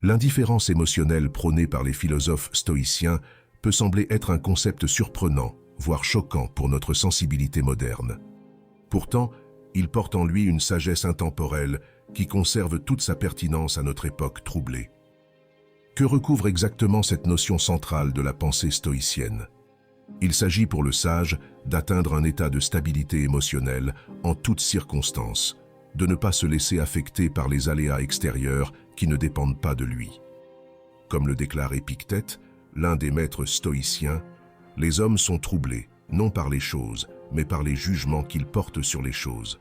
L'indifférence émotionnelle prônée par les philosophes stoïciens peut sembler être un concept surprenant, voire choquant pour notre sensibilité moderne. Pourtant, il porte en lui une sagesse intemporelle qui conserve toute sa pertinence à notre époque troublée. Que recouvre exactement cette notion centrale de la pensée stoïcienne? Il s'agit pour le sage d'atteindre un état de stabilité émotionnelle en toutes circonstances, de ne pas se laisser affecter par les aléas extérieurs qui ne dépendent pas de lui. Comme le déclare Épictète, l'un des maîtres stoïciens, les hommes sont troublés, non par les choses, mais par les jugements qu'ils portent sur les choses.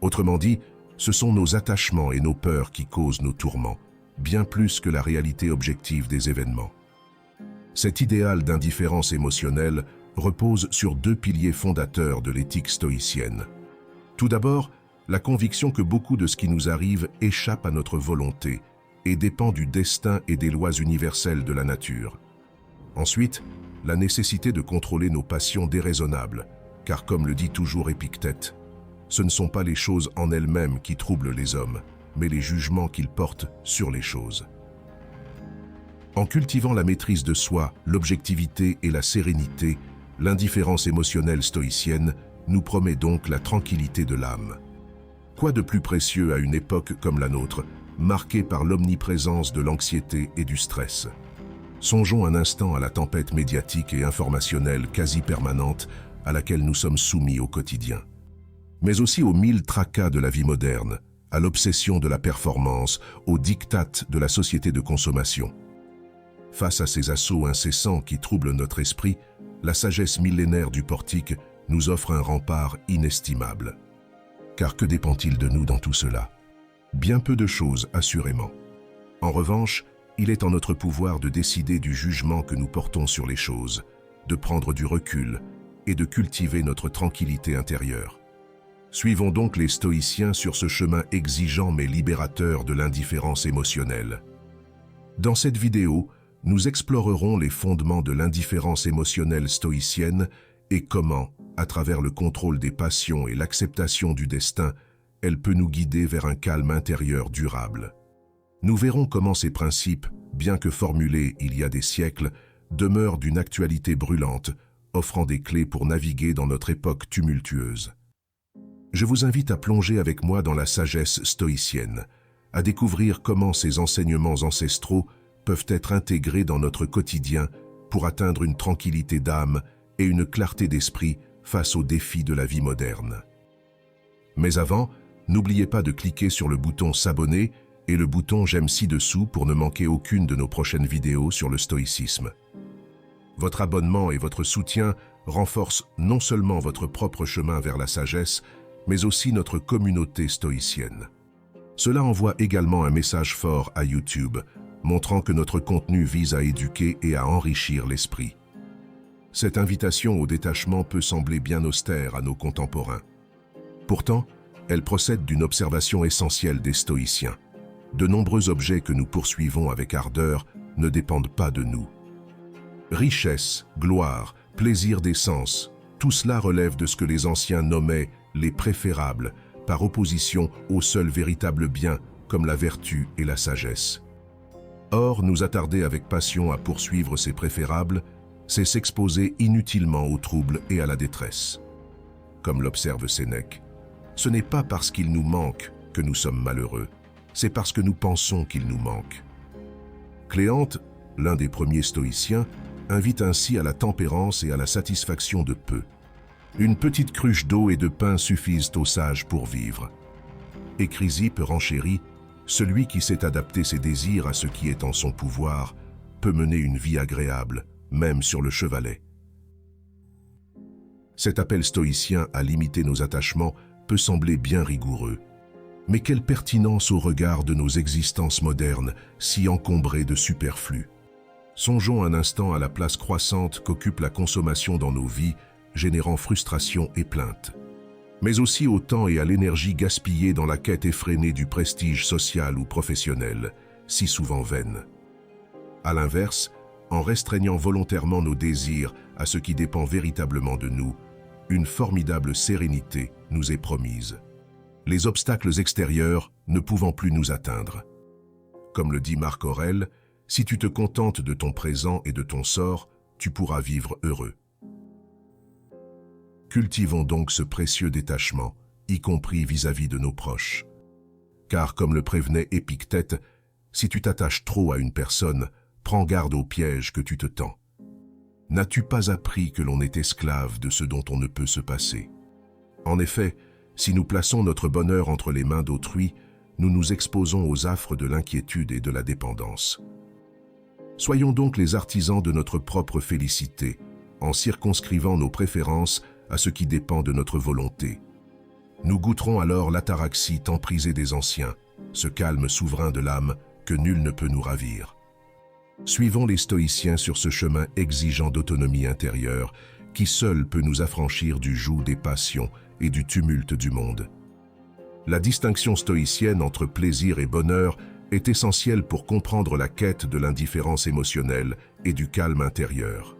Autrement dit, ce sont nos attachements et nos peurs qui causent nos tourments, bien plus que la réalité objective des événements. Cet idéal d'indifférence émotionnelle repose sur deux piliers fondateurs de l'éthique stoïcienne. Tout d'abord, la conviction que beaucoup de ce qui nous arrive échappe à notre volonté et dépend du destin et des lois universelles de la nature. Ensuite, la nécessité de contrôler nos passions déraisonnables, car comme le dit toujours Épictète, ce ne sont pas les choses en elles-mêmes qui troublent les hommes, mais les jugements qu'ils portent sur les choses. En cultivant la maîtrise de soi, l'objectivité et la sérénité, l'indifférence émotionnelle stoïcienne nous promet donc la tranquillité de l'âme. Quoi de plus précieux à une époque comme la nôtre, marquée par l'omniprésence de l'anxiété et du stress? Songeons un instant à la tempête médiatique et informationnelle quasi permanente à laquelle nous sommes soumis au quotidien. Mais aussi aux mille tracas de la vie moderne, à l'obsession de la performance, aux diktats de la société de consommation. Face à ces assauts incessants qui troublent notre esprit, la sagesse millénaire du portique nous offre un rempart inestimable. Car que dépend-il de nous dans tout cela? Bien peu de choses, assurément. En revanche, il est en notre pouvoir de décider du jugement que nous portons sur les choses, de prendre du recul et de cultiver notre tranquillité intérieure. Suivons donc les stoïciens sur ce chemin exigeant mais libérateur de l'indifférence émotionnelle. Dans cette vidéo, nous explorerons les fondements de l'indifférence émotionnelle stoïcienne et comment, à travers le contrôle des passions et l'acceptation du destin, elle peut nous guider vers un calme intérieur durable. Nous verrons comment ces principes, bien que formulés il y a des siècles, demeurent d'une actualité brûlante, offrant des clés pour naviguer dans notre époque tumultueuse. Je vous invite à plonger avec moi dans la sagesse stoïcienne, à découvrir comment ces enseignements ancestraux peuvent être intégrés dans notre quotidien pour atteindre une tranquillité d'âme et une clarté d'esprit face aux défis de la vie moderne. Mais avant, n'oubliez pas de cliquer sur le bouton s'abonner et le bouton j'aime ci-dessous pour ne manquer aucune de nos prochaines vidéos sur le stoïcisme. Votre abonnement et votre soutien renforcent non seulement votre propre chemin vers la sagesse, mais aussi notre communauté stoïcienne. Cela envoie également un message fort à YouTube, montrant que notre contenu vise à éduquer et à enrichir l'esprit. Cette invitation au détachement peut sembler bien austère à nos contemporains. Pourtant, elle procède d'une observation essentielle des stoïciens. De nombreux objets que nous poursuivons avec ardeur ne dépendent pas de nous. Richesse, gloire, plaisir des sens, tout cela relève de ce que les anciens nommaient les préférables, par opposition au seul véritable bien comme la vertu et la sagesse. Or, nous attarder avec passion à poursuivre ces préférables, c'est s'exposer inutilement aux troubles et à la détresse. Comme l'observe Sénèque, ce n'est pas parce qu'il nous manque que nous sommes malheureux, c'est parce que nous pensons qu'il nous manque. Cléante, l'un des premiers stoïciens, invite ainsi à la tempérance et à la satisfaction de peu. Une petite cruche d'eau et de pain suffisent aux sages pour vivre. Et Chrysippe renchérit, celui qui sait adapter ses désirs à ce qui est en son pouvoir peut mener une vie agréable, même sur le chevalet. Cet appel stoïcien à limiter nos attachements peut sembler bien rigoureux. Mais quelle pertinence au regard de nos existences modernes, si encombrées de superflu. Songeons un instant à la place croissante qu'occupe la consommation dans nos vies, générant frustration et plainte. Mais aussi au temps et à l'énergie gaspillée dans la quête effrénée du prestige social ou professionnel, si souvent vaine. À l'inverse, en restreignant volontairement nos désirs à ce qui dépend véritablement de nous, une formidable sérénité nous est promise. Les obstacles extérieurs ne pouvant plus nous atteindre. comme le dit Marc Aurèle, si tu te contentes de ton présent et de ton sort, tu pourras vivre heureux. Cultivons donc ce précieux détachement, y compris vis-à-vis de nos proches. Car comme le prévenait Épictète, si tu t'attaches trop à une personne, prends garde au piège que tu te tends. N'as-tu pas appris que l'on est esclave de ce dont on ne peut se passer? En effet, si nous plaçons notre bonheur entre les mains d'autrui, nous nous exposons aux affres de l'inquiétude et de la dépendance. Soyons donc les artisans de notre propre félicité, en circonscrivant nos préférences à ce qui dépend de notre volonté. Nous goûterons alors l'ataraxie tant prisée des anciens, ce calme souverain de l'âme que nul ne peut nous ravir. Suivons les stoïciens sur ce chemin exigeant d'autonomie intérieure qui seul peut nous affranchir du joug des passions et du tumulte du monde. La distinction stoïcienne entre plaisir et bonheur est essentielle pour comprendre la quête de l'indifférence émotionnelle et du calme intérieur.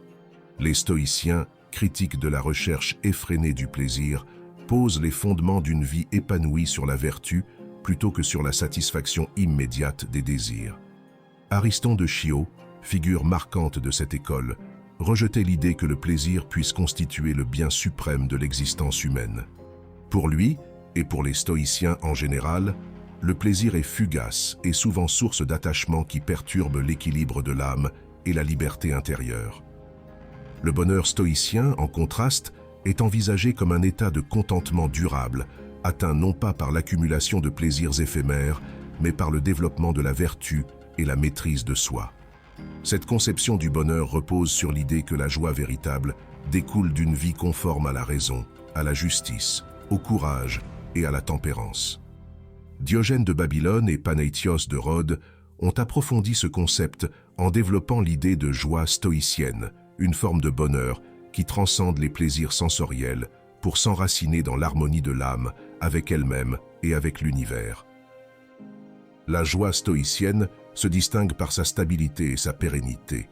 Les stoïciens, critiques de la recherche effrénée du plaisir, posent les fondements d'une vie épanouie sur la vertu plutôt que sur la satisfaction immédiate des désirs. Ariston de Chios, figure marquante de cette école, rejetait l'idée que le plaisir puisse constituer le bien suprême de l'existence humaine. Pour lui, et pour les stoïciens en général, le plaisir est fugace et souvent source d'attachement qui perturbe l'équilibre de l'âme et la liberté intérieure. Le bonheur stoïcien, en contraste, est envisagé comme un état de contentement durable, atteint non pas par l'accumulation de plaisirs éphémères, mais par le développement de la vertu et la maîtrise de soi. Cette conception du bonheur repose sur l'idée que la joie véritable découle d'une vie conforme à la raison, à la justice, au courage et à la tempérance. Diogène de Babylone et Panaïtios de Rhodes ont approfondi ce concept en développant l'idée de joie stoïcienne, une forme de bonheur qui transcende les plaisirs sensoriels pour s'enraciner dans l'harmonie de l'âme avec elle-même et avec l'univers. La joie stoïcienne se distingue par sa stabilité et sa pérennité.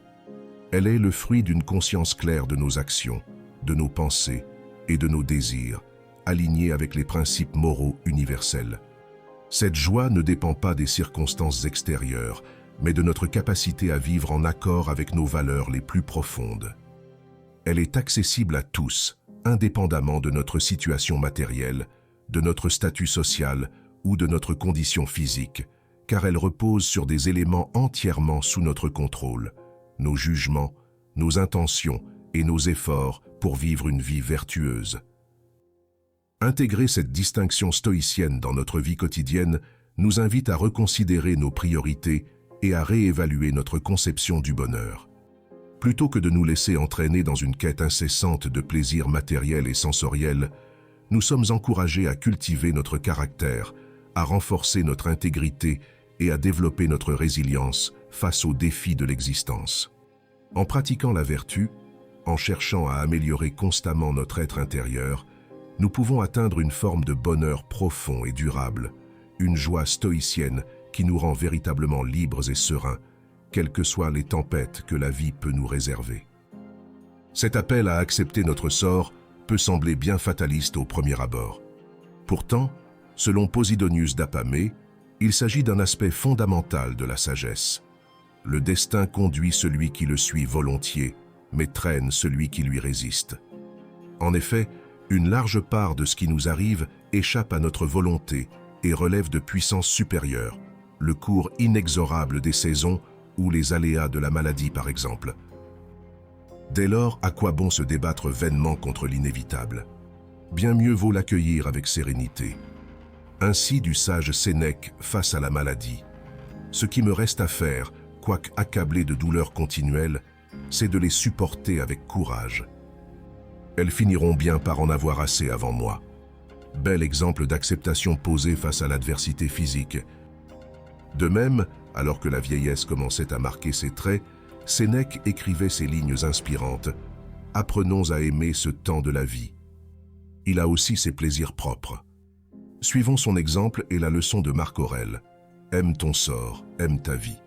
Elle est le fruit d'une conscience claire de nos actions, de nos pensées et de nos désirs, alignés avec les principes moraux universels. Cette joie ne dépend pas des circonstances extérieures, mais de notre capacité à vivre en accord avec nos valeurs les plus profondes. Elle est accessible à tous, indépendamment de notre situation matérielle, de notre statut social ou de notre condition physique, car elle repose sur des éléments entièrement sous notre contrôle, nos jugements, nos intentions et nos efforts pour vivre une vie vertueuse. Intégrer cette distinction stoïcienne dans notre vie quotidienne nous invite à reconsidérer nos priorités et à réévaluer notre conception du bonheur. Plutôt que de nous laisser entraîner dans une quête incessante de plaisirs matériels et sensoriels, nous sommes encouragés à cultiver notre caractère, à renforcer notre intégrité et à développer notre résilience face aux défis de l'existence. En pratiquant la vertu, en cherchant à améliorer constamment notre être intérieur, nous pouvons atteindre une forme de bonheur profond et durable, une joie stoïcienne qui nous rend véritablement libres et sereins, quelles que soient les tempêtes que la vie peut nous réserver. Cet appel à accepter notre sort peut sembler bien fataliste au premier abord. Pourtant, selon Posidonius d'Apamée, il s'agit d'un aspect fondamental de la sagesse. Le destin conduit celui qui le suit volontiers, mais traîne celui qui lui résiste. En effet, une large part de ce qui nous arrive échappe à notre volonté et relève de puissances supérieures, le cours inexorable des saisons ou les aléas de la maladie par exemple. Dès lors, à quoi bon se débattre vainement contre l'inévitable? Bien mieux vaut l'accueillir avec sérénité. Ainsi du sage Sénèque face à la maladie. Ce qui me reste à faire, quoique accablé de douleurs continuelles, c'est de les supporter avec courage. Elles finiront bien par en avoir assez avant moi. Bel exemple d'acceptation posée face à l'adversité physique. De même, alors que la vieillesse commençait à marquer ses traits, Sénèque écrivait ces lignes inspirantes. « Apprenons à aimer ce temps de la vie. » Il a aussi ses plaisirs propres. Suivons son exemple et la leçon de Marc Aurèle. Aime ton sort, aime ta vie.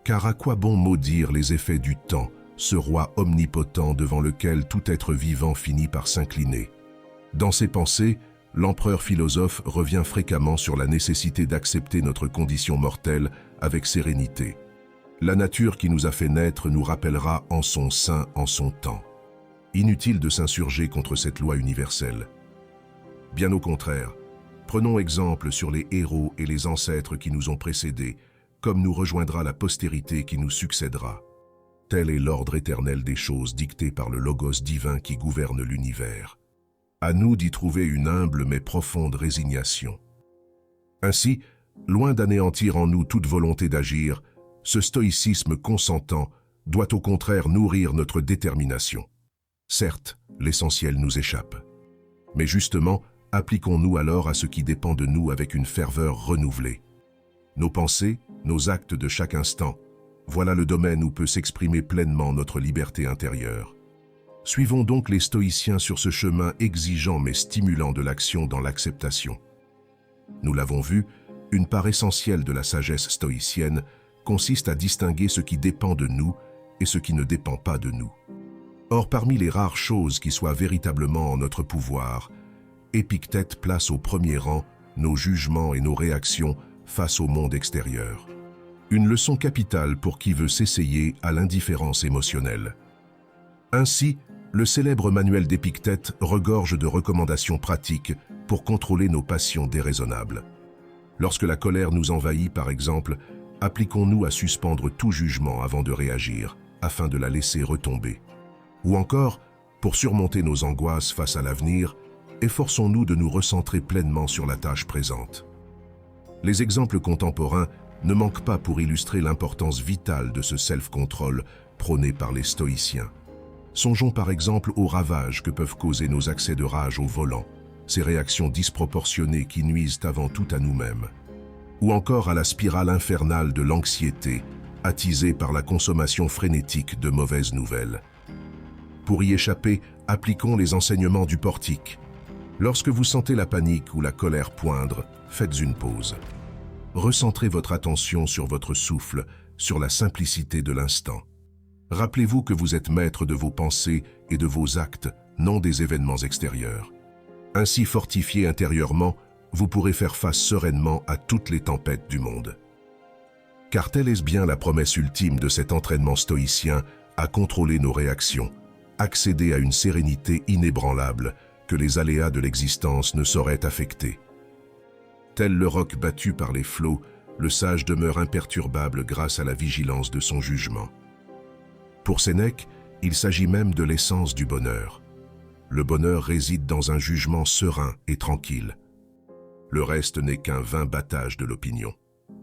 Car à quoi bon maudire les effets du temps, ce roi omnipotent devant lequel tout être vivant finit par s'incliner? Dans ses pensées, l'empereur philosophe revient fréquemment sur la nécessité d'accepter notre condition mortelle avec sérénité. La nature qui nous a fait naître nous rappellera en son sein, en son temps. Inutile de s'insurger contre cette loi universelle. Bien au contraire, prenons exemple sur les héros et les ancêtres qui nous ont précédés, comme nous rejoindra la postérité qui nous succédera. Tel est l'ordre éternel des choses dicté par le Logos divin qui gouverne l'univers. À nous d'y trouver une humble mais profonde résignation. Ainsi, loin d'anéantir en nous toute volonté d'agir, ce stoïcisme consentant doit au contraire nourrir notre détermination. Certes, l'essentiel nous échappe. Mais justement, appliquons-nous alors à ce qui dépend de nous avec une ferveur renouvelée. Nos pensées, nos actes de chaque instant, voilà le domaine où peut s'exprimer pleinement notre liberté intérieure. Suivons donc les stoïciens sur ce chemin exigeant mais stimulant de l'action dans l'acceptation. Nous l'avons vu, une part essentielle de la sagesse stoïcienne consiste à distinguer ce qui dépend de nous et ce qui ne dépend pas de nous. Or, parmi les rares choses qui soient véritablement en notre pouvoir, Épictète place au premier rang nos jugements et nos réactions face au monde extérieur. Une leçon capitale pour qui veut s'essayer à l'indifférence émotionnelle. Ainsi, le célèbre manuel d'Épictète regorge de recommandations pratiques pour contrôler nos passions déraisonnables. Lorsque la colère nous envahit, par exemple, appliquons-nous à suspendre tout jugement avant de réagir, afin de la laisser retomber. Ou encore, pour surmonter nos angoisses face à l'avenir, efforçons-nous de nous recentrer pleinement sur la tâche présente. Les exemples contemporains ne manquent pas pour illustrer l'importance vitale de ce self-control prôné par les stoïciens. Songeons par exemple aux ravages que peuvent causer nos accès de rage au volant, ces réactions disproportionnées qui nuisent avant tout à nous-mêmes. Ou encore à la spirale infernale de l'anxiété, attisée par la consommation frénétique de mauvaises nouvelles. Pour y échapper, appliquons les enseignements du portique. Lorsque vous sentez la panique ou la colère poindre, faites une pause. Recentrez votre attention sur votre souffle, sur la simplicité de l'instant. Rappelez-vous que vous êtes maître de vos pensées et de vos actes, non des événements extérieurs. Ainsi fortifié intérieurement, vous pourrez faire face sereinement à toutes les tempêtes du monde. Car telle est bien la promesse ultime de cet entraînement stoïcien à contrôler nos réactions, accéder à une sérénité inébranlable que les aléas de l'existence ne sauraient affecter. Tel le roc battu par les flots, le sage demeure imperturbable grâce à la vigilance de son jugement. Pour Sénèque, il s'agit même de l'essence du bonheur. Le bonheur réside dans un jugement serein et tranquille. Le reste n'est qu'un vain battage de l'opinion.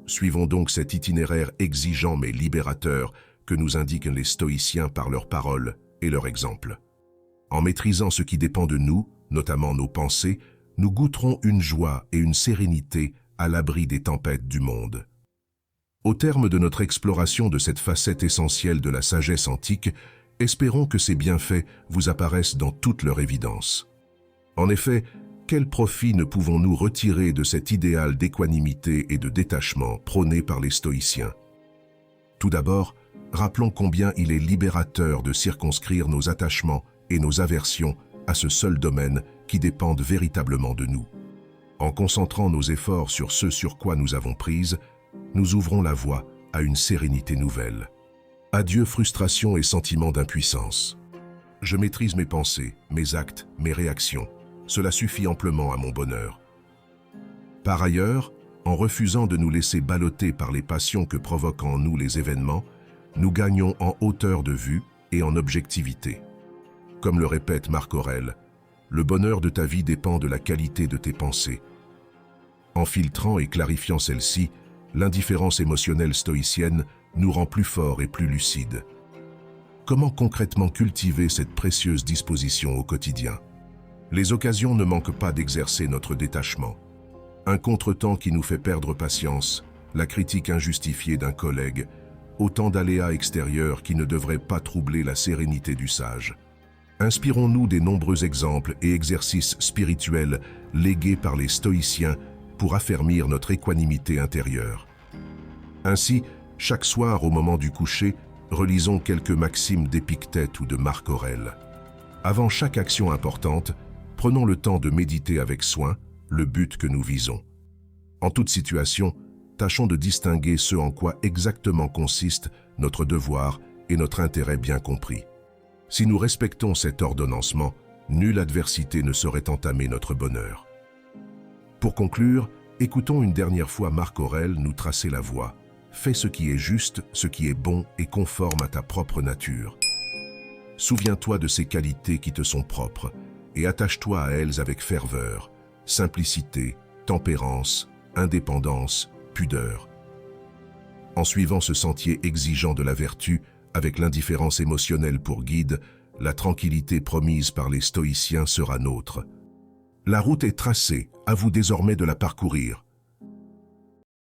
Suivons donc cet itinéraire exigeant mais libérateur que nous indiquent les stoïciens par leurs paroles et leur exemple. En maîtrisant ce qui dépend de nous, notamment nos pensées, nous goûterons une joie et une sérénité à l'abri des tempêtes du monde. Au terme de notre exploration de cette facette essentielle de la sagesse antique, espérons que ces bienfaits vous apparaissent dans toute leur évidence. En effet, quel profit ne pouvons-nous retirer de cet idéal d'équanimité et de détachement prôné par les stoïciens? Tout d'abord, rappelons combien il est libérateur de circonscrire nos attachements et nos aversions à ce seul domaine qui dépendent véritablement de nous. En concentrant nos efforts sur ce sur quoi nous avons prise, nous ouvrons la voie à une sérénité nouvelle. Adieu frustration et sentiment d'impuissance. Je maîtrise mes pensées, mes actes, mes réactions. Cela suffit amplement à mon bonheur. Par ailleurs, en refusant de nous laisser balloter par les passions que provoquent en nous les événements, nous gagnons en hauteur de vue et en objectivité. Comme le répète Marc Aurèle, le bonheur de ta vie dépend de la qualité de tes pensées. En filtrant et clarifiant celles-ci, l'indifférence émotionnelle stoïcienne nous rend plus forts et plus lucides. Comment concrètement cultiver cette précieuse disposition au quotidien? Les occasions ne manquent pas d'exercer notre détachement. Un contretemps qui nous fait perdre patience, la critique injustifiée d'un collègue, autant d'aléas extérieurs qui ne devraient pas troubler la sérénité du sage. Inspirons-nous des nombreux exemples et exercices spirituels légués par les stoïciens pour affermir notre équanimité intérieure. Ainsi, chaque soir au moment du coucher, relisons quelques maximes d'Épictète ou de Marc Aurèle. Avant chaque action importante, Prenons le temps de méditer avec soin le but que nous visons. En toute situation, tâchons de distinguer ce en quoi exactement consiste notre devoir et notre intérêt bien compris. Si nous respectons cet ordonnancement, nulle adversité ne saurait entamer notre bonheur. Pour conclure, écoutons une dernière fois Marc Aurèle nous tracer la voie. Fais ce qui est juste, ce qui est bon et conforme à ta propre nature. Souviens-toi de ces qualités qui te sont propres et attache-toi à elles avec ferveur, simplicité, tempérance, indépendance, pudeur. En suivant ce sentier exigeant de la vertu, avec l'indifférence émotionnelle pour guide, la tranquillité promise par les stoïciens sera nôtre. La route est tracée, à vous désormais de la parcourir.